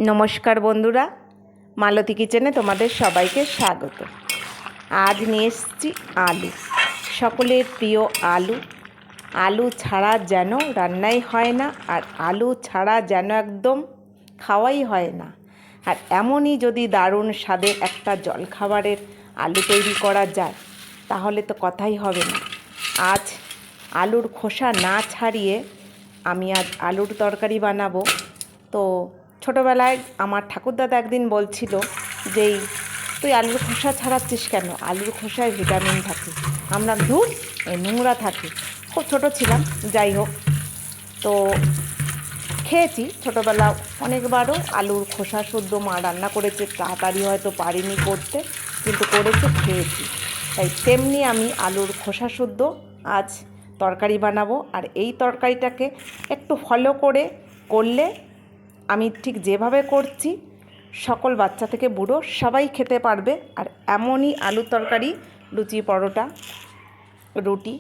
নমস্কার বন্ধুরা, মালতী কিচেনে তোমাদের সবাইকে স্বাগত। আজ নিয়ে এসেছি আলু, সকলের প্রিয় আলু। আলু ছাড়া যেন রান্নাই হয় না, আর আলু ছাড়া যেন একদম খাওয়াই হয় না। আর এমনই যদি দারুণ স্বাদের একটা জলখাবারের আলু তৈরি করা যায় তাহলে তো কথাই হবে না। আজ আলুর খোসা না ছাড়িয়ে আমি আজ আলুর তরকারি বানাবো। তো ছোটোবেলায় আমার ঠাকুরদাদা একদিন বলছিল যে তুই আলুর খোসা ছাড়াচ্ছিস কেন, আলুর খোসায় ভিটামিন থাকে। আমরা ধুর নোংরা থাকে, খুব ছোটো ছিলাম, যাই হোক। তো খেয়েছি ছোটোবেলা অনেকবারও আলুর খোসা শুদ্ধ মা রান্না করেছে, তাড়াতাড়ি হয়তো পারিনি করতে, কিন্তু করেছে, খেয়েছি। তাই তেমনি আমি আলুর খোসা শুদ্ধ আজ তরকারি বানাবো। আর এই তরকারিটাকে একটু ফলো করলে আমি ঠিক যেভাবে করছি সকল বাচ্চা থেকে বুড়ো সবাই খেতে পারবে। আর এমনই আলু তরকারি লুচি, পরোটা, রুটি,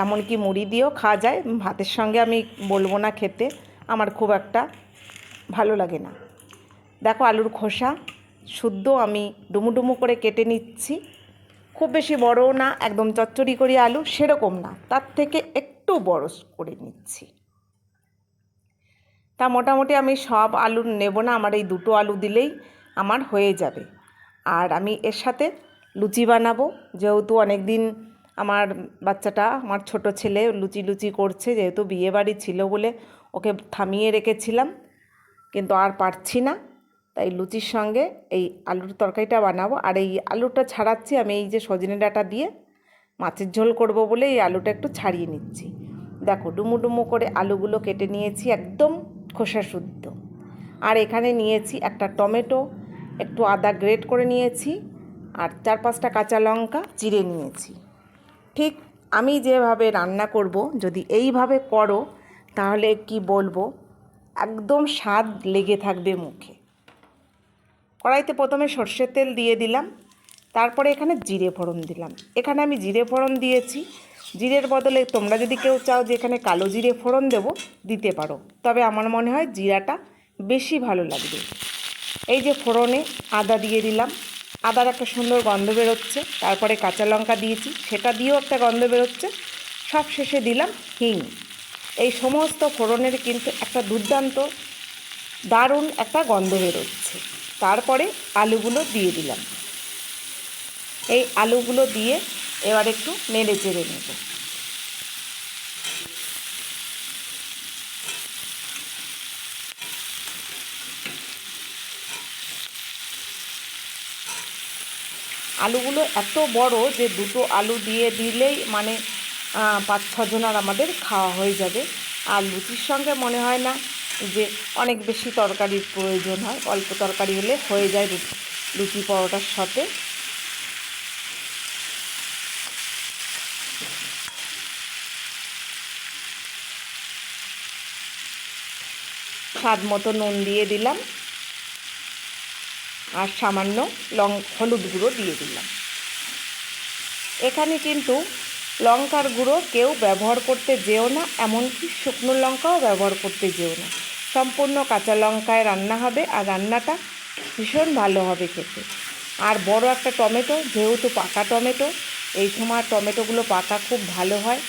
এমনকি মুড়ি দিয়েও খাওয়া যায়। ভাতের সঙ্গে আমি বলবো না খেতে, আমার খুব একটা ভালো লাগে না। দেখো আলুর খোসা শুদ্ধ আমি ডুমু করে কেটে নিচ্ছি। খুব বেশি বড়ও না, একদম চচ্চড়ি করি আলু সেরকম না, তার থেকে একটু বড় করে নিচ্ছি। তা মোটামুটি আমি সব আলু নেব না, আমার এই দুটো আলু দিলেই আমার হয়ে যাবে। আর আমি এর সাথে লুচি বানাবো, যেহেতু অনেক দিন আমার বাচ্চাটা, আমার ছোট ছেলে লুচি করছে, যেহেতু বিয়েবাড়ি ছিল বলে ওকে থামিয়ে রেখেছিলাম, কিন্তু আর পারছি না, তাই লুচির সঙ্গে এই আলুর তরকারিটা বানাবো। আর এই আলুটা ছাড়াচ্ছি আমি এই যে সজনে ডাঁটা দিয়ে মাছের ঝোল করব বলে এই আলুটা একটু ছাড়িয়ে নিচ্ছি। দেখো ডুমু করে আলুগুলো কেটে নিয়েছি একদম খোসা শুদ্ধ। আর এখানে নিয়েছি একটা টমেটো, একটু আদা গ্রেট করে নিয়েছি, আর 4-5টা কাঁচা লঙ্কা চিড়ে নিয়েছি। ঠিক আমি যেভাবে রান্না করব যদি এইভাবে করো তাহলে কি বলবো, একদম স্বাদ লেগে থাকবে মুখে। কড়াইতে প্রথমে সর্ষের তেল দিয়ে দিলাম, তারপরে এখানে জিরে ফোড়ন দিলাম। এখানে আমি জিরে ফোড়ন দিয়েছি, জিরের বদলে তোমরা যদি কেউ চাও যে এখানে কালো জিরে ফোড়ন দেবো দিতে পারো, তবে আমার মনে হয় জিরাটা বেশি ভালো লাগবে। এই যে ফোড়নে আদা দিয়ে দিলাম, আদার একটা সুন্দর গন্ধ বেরোচ্ছে, তারপরে কাঁচা লঙ্কা দিয়েছি, সেটা দিয়েও একটা গন্ধ বেরোচ্ছে, সব শেষে দিলাম হিং। এই সমস্ত ফোড়নের কিন্তু একটা দুর্দান্ত দারুণ একটা গন্ধ বেরোচ্ছে। তারপরে আলুগুলো দিয়ে দিলাম। এই আলুগুলো দিয়ে এবার একটু নেড়ে চেড়ে নেব। আলুগুলো এত বড় যে দুটো আলু দিয়ে দিলেই মানে 5-6 জনের আমাদের খাওয়া হয়ে যাবে। আর লুচির সঙ্গে মনে হয় না যে অনেক বেশি তরকারির প্রয়োজন হয়, অল্প তরকারি হলে হয়ে যায় লুচি পরোটার সাথে। স্বাদ মতো নুন দিয়ে দিলাম, আর সামান্য হলুদ গুঁড়ো দিয়ে দিলাম। এখানে কিন্তু লঙ্কার গুঁড়ো কেউ ব্যবহার করতে যেও না, এমনকি শুকনো লঙ্কাও ব্যবহার করতে যেও না। সম্পূর্ণ কাঁচা লঙ্কায় রান্না হবে, আর রান্নাটা ভীষণ ভালো হবে খেতে। আর বড় একটা টমেটো, যেহেতু পাকা টমেটো, এই সময় টমেটোগুলো পাকা খুব ভালো হয়,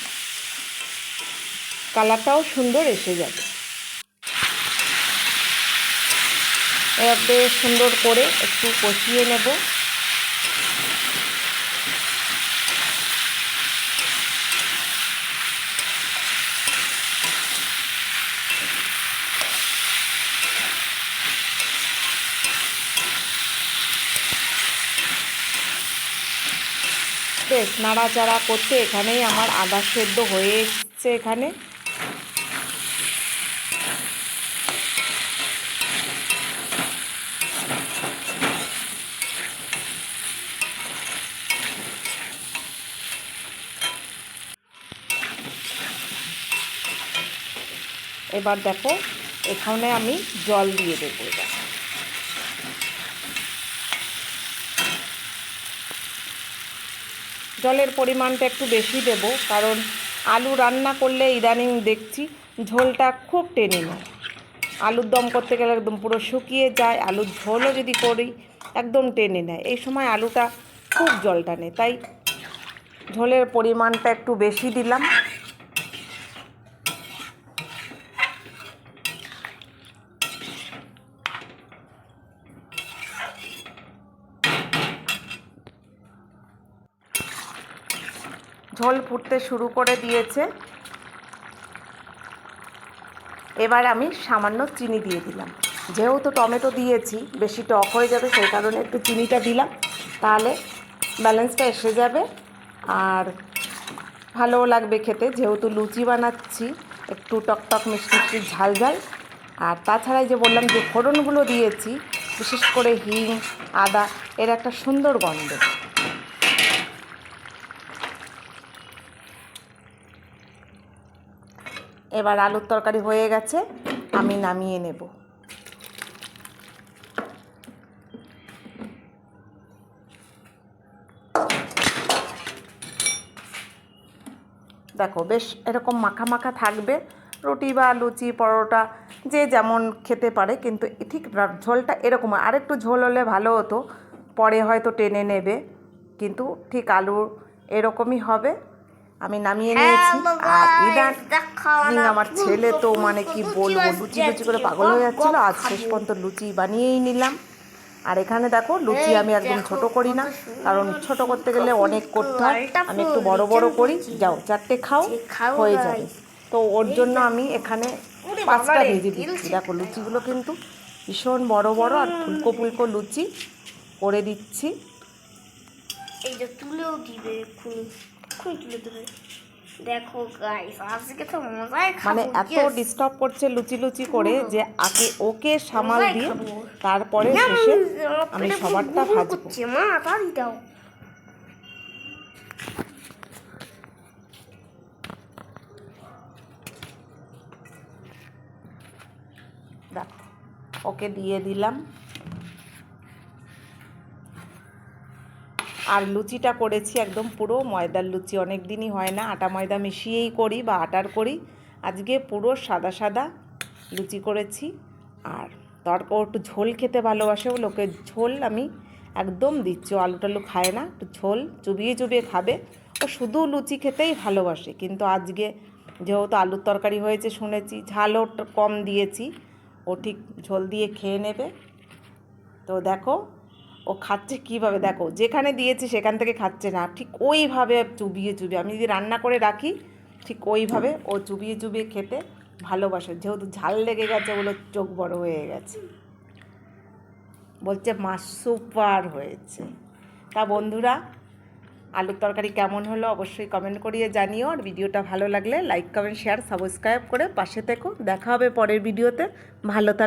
কালারটাও সুন্দর এসে যাবে। এভাবে সুন্দর করে একটু কষিয়ে নেব। বেশ নাড়াচাড়া করতে এখানেই আমার আদা সেদ্ধ হয়ে এসছে। এখানে এবার দেখো এখানে আমি জল দিয়ে দেবো। এবার জলের পরিমাণটা একটু বেশি দেব, কারণ আলু রান্না করলে ইদানিং দেখছি ঝোলটা খুব টেনে নেয়, আলুর দম করতে গেলে একদম পুরো শুকিয়ে যায়, আলুর ঝোলও যদি করি একদম টেনে নেয়। এই সময় আলুটা খুব জল টানে, তাই ঝোলের পরিমাণটা একটু বেশি দিলাম। ঝোল ফুটতে শুরু করে দিয়েছে। এবার আমি সামান্য চিনি দিয়ে দিলাম। যেহেতু টমেটো দিয়েছি বেশি টক হয়ে যাবে, সেই কারণে একটু চিনিটা দিলাম, তাহলে ব্যালেন্সটা এসে যাবে আর ভালোও লাগবে খেতে। যেহেতু লুচি বানাচ্ছি একটু টকটক মিষ্টি মিষ্টি ঝাল ঝাল। আর তাছাড়া যে বললাম যে ফোড়নগুলো দিয়েছি, বিশেষ করে হিং, আদা, এর একটা সুন্দর গন্ধ। এবার আলুর তরকারি হয়ে গেছে, আমি নামিয়ে নেব। দেখো বেশ এরকম মাখা মাখা থাকবে। রুটি বা লুচি, পরোটা যে যেমন খেতে পারে, কিন্তু ঠিক ঝোলটা এরকম। আরেকটু ঝোল হলে ভালো হতো, পরে হয়তো টেনে নেবে, কিন্তু ঠিক আলুর এরকমই হবে। আমি নামিয়ে নিয়েছি। আর ইদানিং আমার ছেলে তো মানে কি বলবো, লুচি লুচি করে পাগল হয়ে যাচ্ছিলো। আজ শেষ পর্যন্ত লুচি বানিয়েই নিলাম। আর এখানে দেখো লুচি আমি একদম ছোট করি না, কারণ ছোট করতে গেলে অনেক করতে হয়। আমি একটু বড় বড় করি, যাও 4টে খাও হয়ে যাবে। তো ওর জন্য আমি এখানে 5টা ভেজে দিচ্ছি। দেখো লুচিগুলো কিন্তু ভীষণ বড় বড় আর ফুলকো ফুলকো লুচি করে দিচ্ছি। এই যে তুলেও দিবে, এক্ষুনি তুলে দেবে। দেখো গাইস, আজকে তো মজাই খাবো। মানে এত ডিস্টার্ব করছে লুচি লুচি করে যে আগে ওকে সামাল দিয়ে তারপরে শেষে আমি সবারটা ভাজবো। মা তাড়ি দাও। দেখো ওকে দিয়ে দিলাম। আর লুচিটা করেছি একদম পুরো ময়দার লুচি, অনেক দিনই হয় না আটা ময়দা মিশিয়েই করি বা আটার করি। আজকে পুরো সাদা সাদা লুচি করেছি। আর ও একটু ঝোল খেতে ভালোবাসে, ও লোকে ঝোল আমি একদম দিচ্ছি। ও আলু টালু খায় না, একটু ঝোল চুবিয়ে চুবিয়ে খাবে। ও শুধু লুচি খেতেই ভালোবাসে, কিন্তু আজকে যেহেতু আলুর তরকারি হয়েছে শুনেছি, ঝালও কম দিয়েছি, ও ঠিক ঝোল দিয়ে খেয়ে নেবে। তো দেখো ও খাচ্ছে কীভাবে, দেখো যেখানে দিয়েছি সেখান থেকে খাচ্ছে না, ঠিক ওইভাবে চুবিয়ে চুবিয়ে। আমি যদি রান্না করে রাখি ঠিক ওইভাবে ও চুবিয়ে চুবিয়ে খেতে ভালোবাসে। যেহেতু ঝাল লেগে গেছে বলে চোখ বড় হয়ে গেছে, বলছে মা সুপার হয়েছে। তা বন্ধুরা, আলুর তরকারি কেমন হলো অবশ্যই কমেন্ট করিয়ে জানিও। আর ভিডিওটা ভালো লাগলে লাইক কমেন্ট শেয়ার সাবস্ক্রাইব করে পাশে থেকো। দেখা হবে পরের ভিডিওতে। ভালো থাকো।